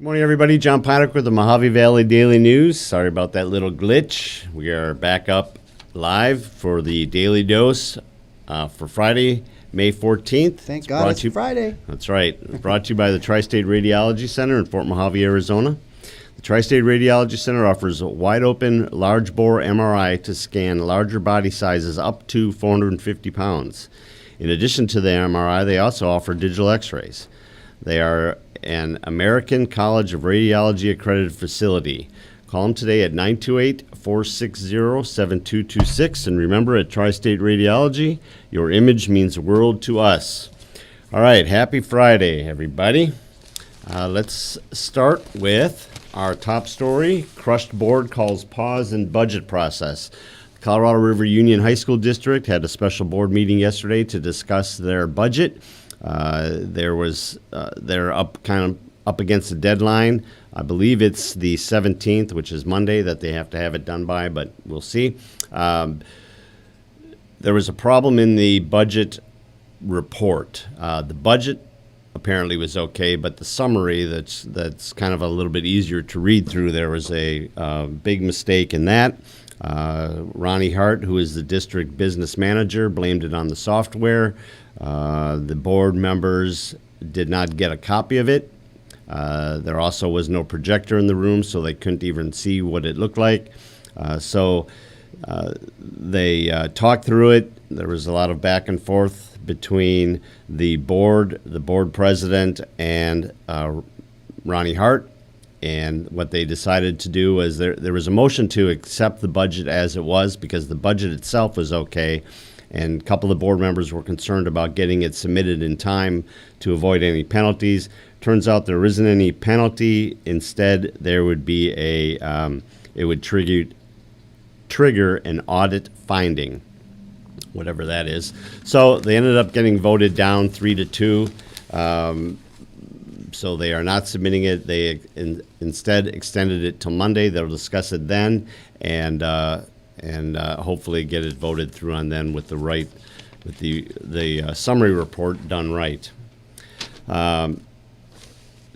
Morning, everybody. John Poddick with the Mojave Valley Daily News. Sorry about that little glitch. We are back up live for the Daily Dose for Friday, May 14th. Thank God it's Friday. That's right. Brought to you by the Tri-State Radiology Center in Fort Mojave, Arizona. The Tri-State Radiology Center offers a wide-open, large-bore MRI to scan larger body sizes up to 450 pounds. In addition to the MRI, they also offer digital x-rays. They are an American College of Radiology accredited facility. Call them today at 928-460-7226. And remember, at Tri-State Radiology, your image means the world to us. All right, happy Friday, everybody. Let's start with our top story. Crushed board calls pause in budget process. The Colorado River Union High School District had a special board meeting yesterday to discuss their budget. They're up against the deadline. I believe it's the 17th, which is Monday, that they have to have it done by, but we'll see. There was a problem in the budget report. The budget apparently was okay, but the summary that's kind of a little bit easier to read through, there was a big mistake in that. Ronnie Hart, who is the district business manager, blamed it on the software. The board members did not get a copy of it. There also was no projector in the room, so they couldn't even see what it looked like. So they talked through it. There was a lot of back and forth between the board president, and Ronnie Hart. And what they decided to do was there was a motion to accept the budget as it was because the budget itself was okay. And a couple of board members were concerned about getting it submitted in time to avoid any penalties. Turns out there isn't any penalty. Instead, there would be it would trigger an audit finding, whatever that is. So they ended up getting voted down 3-2. So they are not submitting it. They instead extended it till Monday. They'll discuss it then, and hopefully get it voted through on then with the summary report done right. A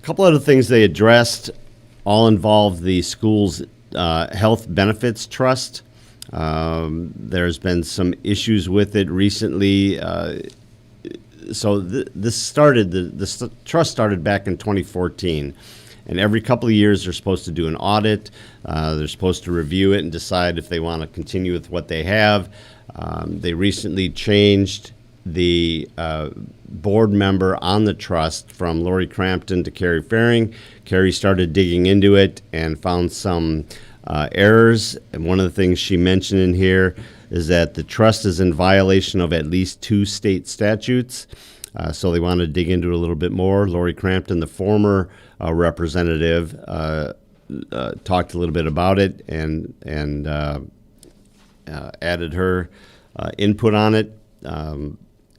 couple other things they addressed all involve the school's health benefits trust. There's been some issues with it recently. So this trust started back in 2014. And every couple of years, they're supposed to do an audit. They're supposed to review it and decide if they want to continue with what they have. They recently changed the board member on the trust from Lori Crampton to Carrie Faring. Carrie started digging into it and found some errors. And one of the things she mentioned in here is that the trust is in violation of at least 2 state statutes. So they want to dig into it a little bit more. Lori Crampton, the former representative, talked a little bit about it and added her input on it.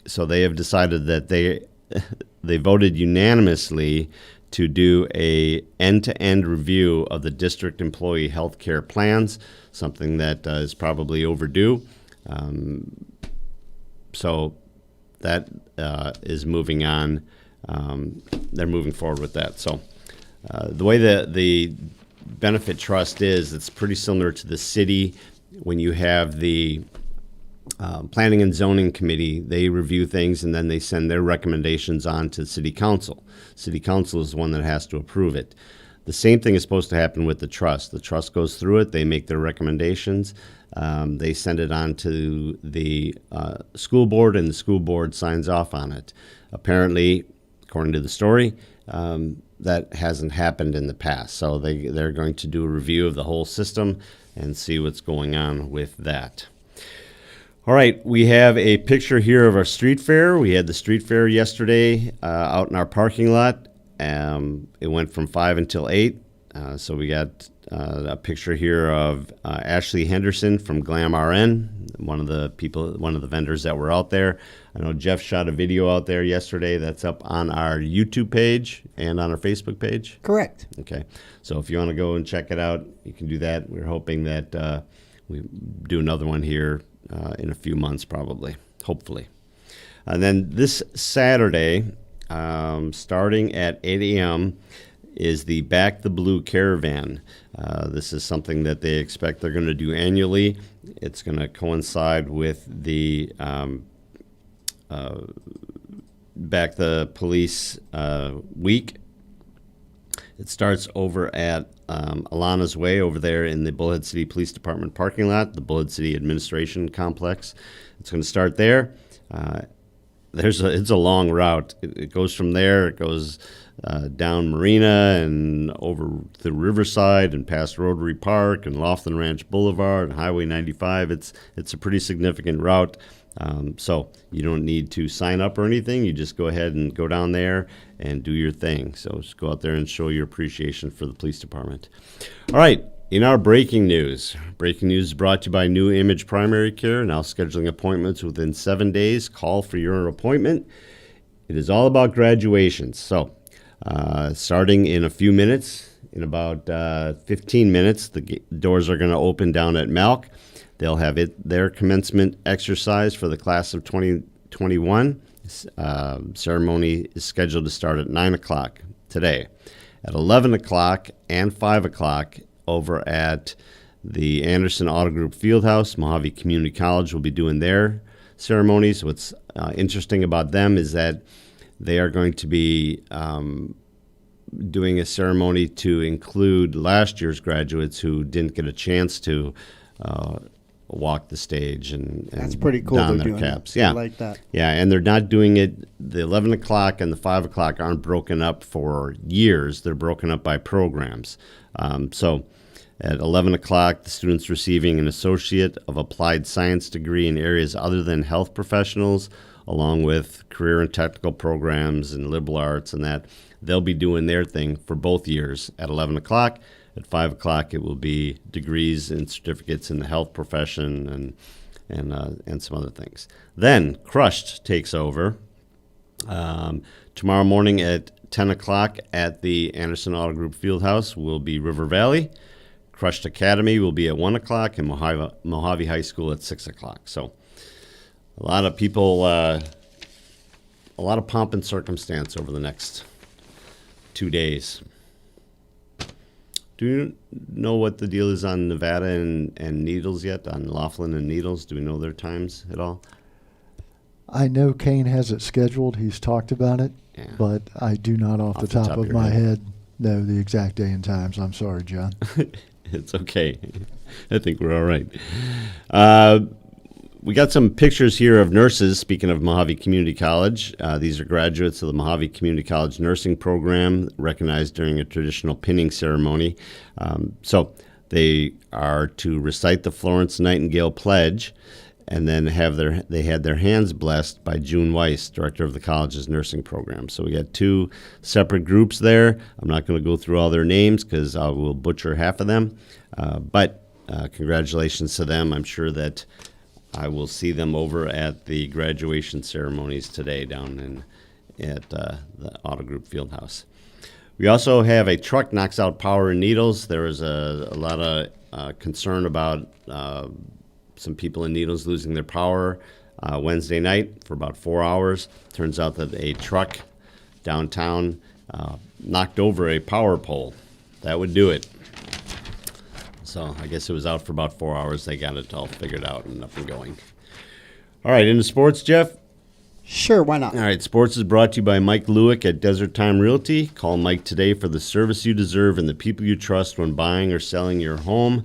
So they have decided that they voted unanimously to do a end-to-end review of the district employee health care plans, something that is probably overdue. So that is moving on. They're moving forward with that. So the way the benefit trust is, it's pretty similar to the city. When you have the Planning and Zoning Committee, they review things and then they send their recommendations on to City Council. City Council is the one that has to approve it. The same thing is supposed to happen with the trust. The trust goes through it. They make their recommendations. They send it on to the school board, and the school board signs off on it. Apparently, according to the story, that hasn't happened in the past. So they're going to do a review of the whole system and see what's going on with that. All right, we have a picture here of our street fair. We had the street fair yesterday out in our parking lot. It went from 5 until 8. So we got a picture here of Ashley Henderson from Glam RN, one of the vendors that were out there. I know Jeff shot a video out there yesterday that's up on our YouTube page and on our Facebook page. Correct. Okay. So if you want to go and check it out, you can do that. We're hoping that we do another one here in a few months, probably, hopefully. And then this Saturday, starting at 8 a.m., is the Back the Blue Caravan. This is something that they expect they're going to do annually. It's going to coincide with the Back the Police week. It starts over at Alana's Way over there in the Bullhead City Police Department parking lot, the Bullhead City Administration Complex. It's going to start there. It's a long route. It goes from there. It goes down Marina and over the Riverside and past Rotary Park and Laughlin Ranch Boulevard and Highway 95. It's a pretty significant route. So you don't need to sign up or anything. You just go ahead and go down there and do your thing. So just go out there and show your appreciation for the police department. All right. In our breaking news is brought to you by New Image Primary Care, now scheduling appointments within 7 days. Call for your appointment. It is all about graduations. So starting in a few minutes, in about 15 minutes, the doors are going to open down at Malk. They'll have their commencement exercise for the class of 2021. Ceremony is scheduled to start at 9 o'clock today. At 11 o'clock and 5 o'clock over at the Anderson Auto Group Fieldhouse, Mojave Community College will be doing their ceremonies. What's interesting about them is that they are going to be doing a ceremony to include last year's graduates who didn't get a chance to walk the stage and that's pretty cool. Don They're their doing caps. that. Yeah, I like that. Yeah, and they're not doing it. The 11 o'clock and the 5 o'clock aren't broken up for years. They're broken up by programs. So at 11 o'clock, the students receiving an Associate of Applied Science degree in areas other than health professionals, along with career and technical programs and liberal arts and that, they'll be doing their thing for both years at 11 o'clock. At 5 o'clock, it will be degrees and certificates in the health profession and some other things. Then Crushed takes over tomorrow morning at 10 o'clock at the Anderson Auto Group Fieldhouse will be River Valley. Crushed Academy will be at 1 o'clock and Mojave High School at 6 o'clock. So a lot of people, a lot of pomp and circumstance over the next 2 days. Do you know what the deal is on Nevada and Needles yet, on Laughlin and Needles? Do we know their times at all? I know Kane has it scheduled. He's talked about it, Yeah. but I do not off the top of my head know the exact day and times. I'm sorry, John. It's okay. I think we're all right. We got some pictures here of nurses, speaking of Mojave Community College. These are graduates of the Mojave Community College nursing program, recognized during a traditional pinning ceremony. So they are to recite the Florence Nightingale Pledge and then they had their hands blessed by June Weiss, director of the college's nursing program. So we got two separate groups there. I'm not going to go through all their names because I will butcher half of them. But congratulations to them. I'm sure that I will see them over at the graduation ceremonies today down at the Auto Group Fieldhouse. We also have a truck knocks out power in Needles. There was a lot of concern about some people in Needles losing their power Wednesday night for about 4 hours. Turns out that a truck downtown knocked over a power pole. That would do it. So I guess it was out for about 4 hours. They got it all figured out and up and going. All right, into sports, Jeff? Sure, why not? All right, sports is brought to you by Mike Lewick at Desert Time Realty. Call Mike today for the service you deserve and the people you trust when buying or selling your home.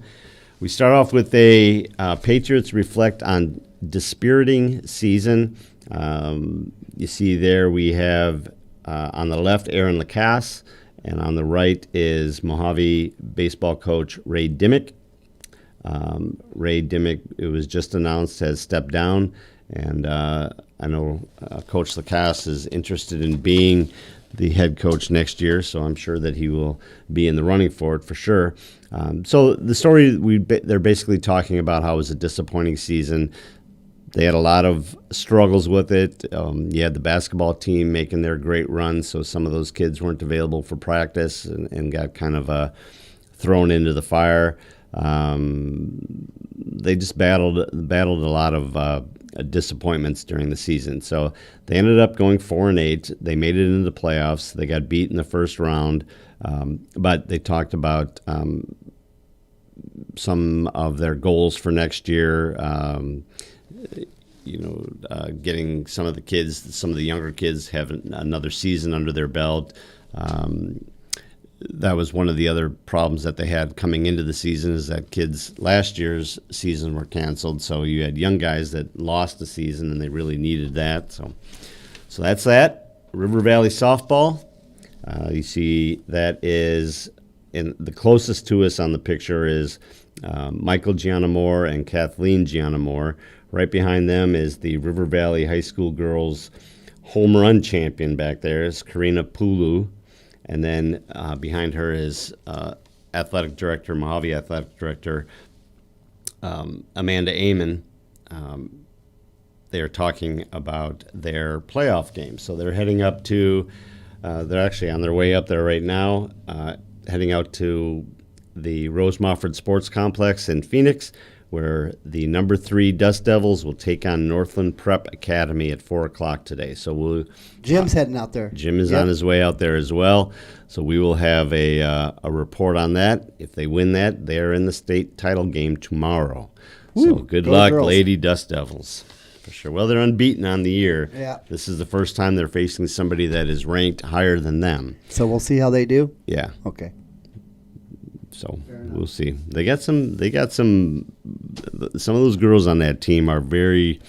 We start off with a Patriots reflect on dispiriting season. You see there we have on the left Aaron Lacasse, and on the right is Mojave baseball coach Ray Dimmick. Ray Dimmick, it was just announced, has stepped down, and I know Coach Lacasse is interested in being the head coach next year, so I'm sure that he will be in the running for it for sure. So the story, they're basically talking about how it was a disappointing season. They had a lot of struggles with it. You had the basketball team making their great run, so some of those kids weren't available for practice and got kind of thrown into the fire. They just battled a lot of disappointments during the season. So they ended up going 4-8. They made it into the playoffs. They got beat in the first round But they talked about some of their goals for next year. Getting some of the kids, some of the younger kids, have another season under their belt. That was one of the other problems that they had coming into the season, is that kids last year's season were canceled. So you had young guys that lost the season, and they really needed that. So that's that. River Valley softball. You see that is, in the closest to us on the picture is Michael Gianamore and Kathleen Gianamore. Right behind them is the River Valley High School girls home run champion back there is Karina Pulu. And then behind her is athletic director, Mojave athletic director, Amanda Amon. They're talking about their playoff game. So they're heading up to, they're actually on their way up there right now, heading out to the Rose Mofford Sports Complex in Phoenix, where the number 3 Dust Devils will take on Northland Prep Academy at 4 o'clock today. So Jim's heading out there. Jim is on his way out there as well. So we will have a report on that. If they win that, they're in the state title game tomorrow. So good Go luck, girls. Lady Dust Devils. For sure. Well, they're unbeaten on the year. Yeah. This is the first time they're facing somebody that is ranked higher than them. So we'll see how they do. Yeah. Okay. So we'll see. They got some. Some of those girls on that team are very.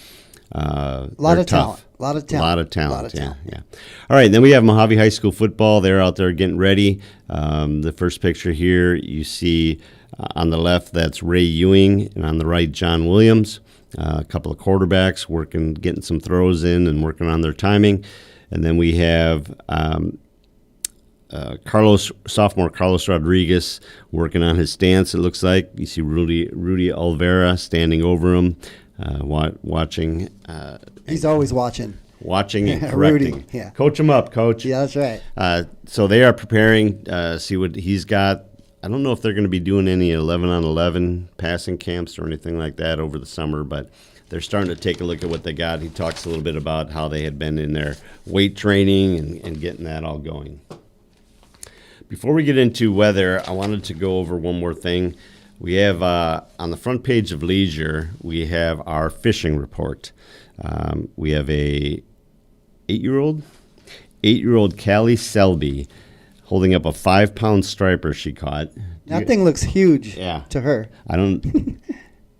A lot of talent. A lot of talent. Yeah. Yeah. All right. Then we have Mojave High School football. They're out there getting ready. The first picture here, you see on the left, that's Ray Ewing, and on the right, John Williams. A couple of quarterbacks working, getting some throws in and working on their timing. And then we have sophomore Carlos Rodriguez working on his stance, it looks like. You see Rudy Olvera standing over him, watching. He's always watching. Watching and Rudy, correcting. yeah. Coach him up, Coach. Yeah, that's right. So they are preparing, see what he's got. I don't know if they're going to be doing any 11-on-11 passing camps or anything like that over the summer, but they're starting to take a look at what they got. He talks a little bit about how they had been in their weight training and getting that all going. Before we get into weather, I wanted to go over one more thing. We have on the front page of Leisure, we have our fishing report. We have a 8-year-old Callie Selby holding up a 5-pound striper she caught. That thing looks huge Yeah. to her. I don't.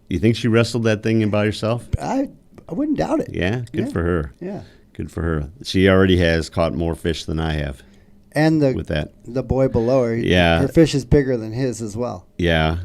You think she wrestled that thing in by herself? I wouldn't doubt it. Yeah, good for her. Yeah. Good for her. She already has caught more fish than I have And with that. the boy below her, Yeah. her fish is bigger than his as well. Yeah,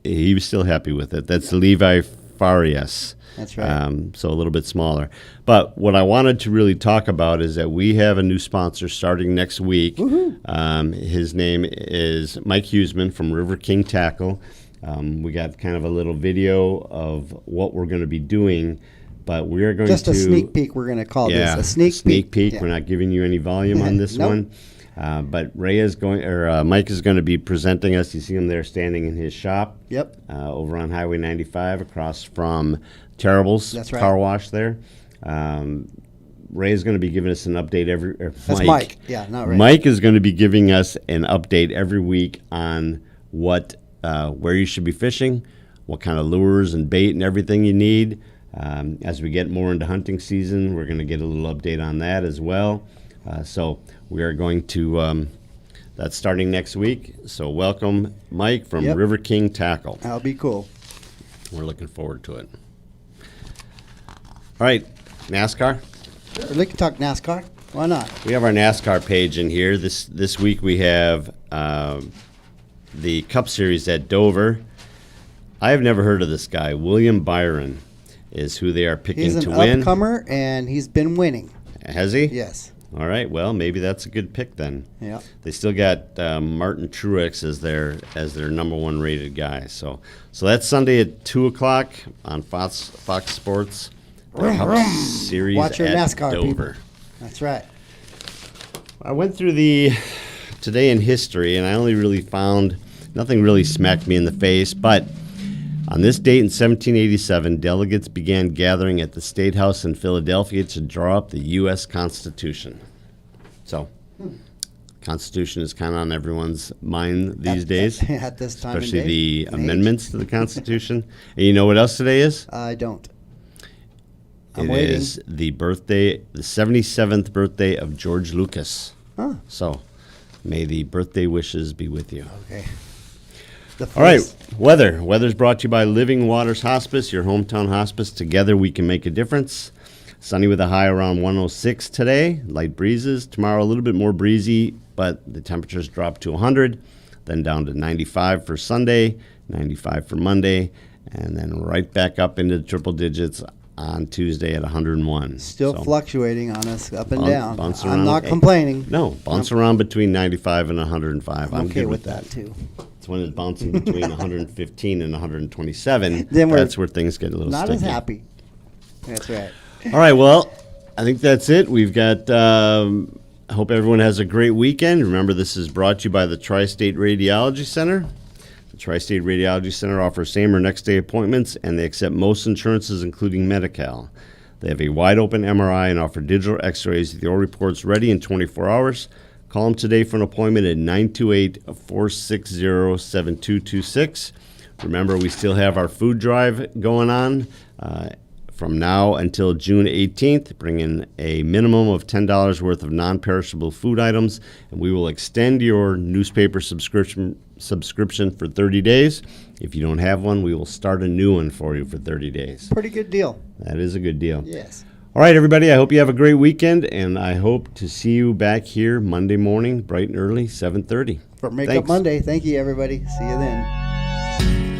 he was still happy with it. That's Levi Farias. That's right. So a little bit smaller. But what I wanted to really talk about is that we have a new sponsor starting next week. His name is Mike Huseman from River King Tackle. We got kind of a little video of what we're going to be doing, but we are going Just to... a sneak peek, we're going to call Yeah, this. A sneak peek. Yeah. We're not giving you any volume on this Nope. one. But Mike is going to be presenting us. You see him there standing in his shop. Yep. Over on Highway 95 across from Terrible's That's right. car wash there. Ray is going to be giving us an update That's Mike. Yeah, not Ray. Mike is going to be giving us an update every week on where you should be fishing, what kind of lures and bait and everything you need. As we get more into hunting season, we're going to get a little update on that as well. So we are going to, that's starting next week. So welcome, Mike from Yep. River King Tackle. That'll be cool. We're looking forward to it. All right, NASCAR. We can talk NASCAR. Why not? We have our NASCAR page in here. This week we have the Cup Series at Dover. I have never heard of this guy. William Byron is who they are picking He's to an win. upcomer, and he's been winning. Has he? Yes. All right. Well, maybe that's a good pick then. Yeah. They still got Martin Truex as their number one rated guy. So that's Sunday at 2:00 on Fox Sports. The Cup Series Watch your at NASCAR, Dover. people. That's right. I went through the Today in History, and I only really found nothing really smacked me in the face. But on this date in 1787, delegates began gathering at the State House in Philadelphia to draw up the U.S. Constitution. So, Constitution is kind of on everyone's mind these days, At this time and especially day the and age. amendments to the Constitution. And you know what else today is? I don't. I'm It waiting. is the 77th birthday of George Lucas. Huh. So, may the birthday wishes be with you. Okay. The All right, first- weather. Weather's brought to you by Living Waters Hospice, your hometown hospice. Together we can make a difference. Sunny with a high around 106 today. Light breezes. Tomorrow a little bit more breezy, but the temperatures drop to 100, then down to 95 for Sunday, 95 for Monday, and then right back up into the triple digits on Tuesday at 101. Still So, fluctuating on us up and bounce- down. bounce I'm around. not Hey, complaining. No, bounce around between 95 and 105. I'm okay good with that too. It's when it's bouncing between 115 and 127. Then we're that's where things get a little Not sticky. as happy. That's right. All right, well, I think that's it. We've got, I hope everyone has a great weekend. Remember, this is brought to you by the Tri-State Radiology Center. The Tri-State Radiology Center offers same or next day appointments, and they accept most insurances, including Medi-Cal. They have a wide open MRI and offer digital x-rays with your reports ready in 24 hours. Call them today for an appointment at 928-460-7226. Remember, we still have our food drive going on from now until June 18th. Bring in a minimum of $10 worth of non-perishable food items, and we will extend your newspaper subscription for 30 days. If you don't have one, we will start a new one for you for 30 days. Pretty good deal. That is a good deal. Yes. All right, everybody, I hope you have a great weekend, and I hope to see you back here Monday morning, bright and early, 7:30. For Makeup Thanks. Monday. Thank you, everybody. See you then.